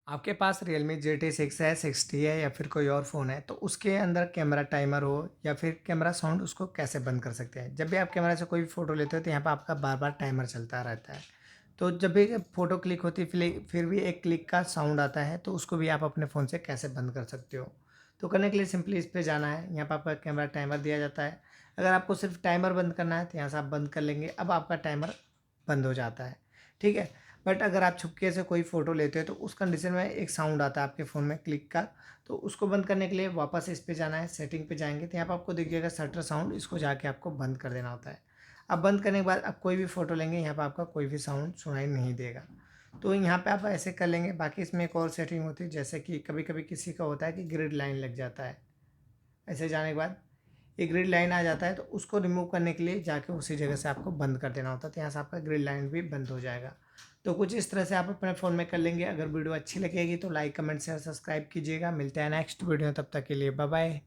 आपके पास Realme GT6 है, 60 है या फिर कोई और फ़ोन है, तो उसके अंदर कैमरा टाइमर हो या फिर कैमरा साउंड उसको कैसे बंद कर सकते हैं? जब भी आप कैमरा से कोई फ़ोटो लेते हो तो यहाँ पे आपका बार-बार टाइमर चलता रहता है। तो जब भी फ़ोटो क्लिक होती है फिर भी एक क्लिक का साउंड आता है, तो उसको भी आप अपने फ़ोन से कैसे बंद कर सकते हो? तो करने के लिए सिंपली इस पे जाना है, यहाँ पे आपका कैमरा टाइमर दिया जाता है। अगर आपको सिर्फ़ टाइमर बंद करना है तो यहाँ से आप बंद कर लेंगे, अब आपका टाइमर बंद हो जाता है, ठीक है? बट अगर आप छुपके से कोई फ़ोटो लेते हो तो उस कंडीशन में एक साउंड आता है आपके फ़ोन में क्लिक का, तो उसको बंद करने के लिए वापस इस पे जाना है, सेटिंग पे जाएँगे तो यहाँ पे आपको दिखिएगा शटर साउंड, इसको जाके आपको बंद कर देना होता है। अब बंद करने के बाद आप कोई भी फ़ोटो लेंगे, यहाँ पे आपका कोई भी साउंड सुनाई नहीं देगा। तो यहाँ पे आप ऐसे कर लेंगे, बाकी इसमें एक और सेटिंग होती है जैसे कि कभी-कभी किसी का होता है कि ग्रिड लाइन लग जाता है। ऐसे जाने के बाद एक ग्रिड लाइन आ जाता है तो उसको रिमूव करने के लिए जाके उसी जगह से आपको बंद कर देना होता है, तो यहाँ से आपका ग्रिड लाइन भी बंद हो जाएगा। तो कुछ इस तरह से आप अपने फ़ोन में कर लेंगे। अगर वीडियो अच्छी लगेगी तो लाइक, कमेंट, शेयर, सब्सक्राइब कीजिएगा। मिलते हैं नेक्स्ट वीडियो में, तब तक के लिए बाय बाय।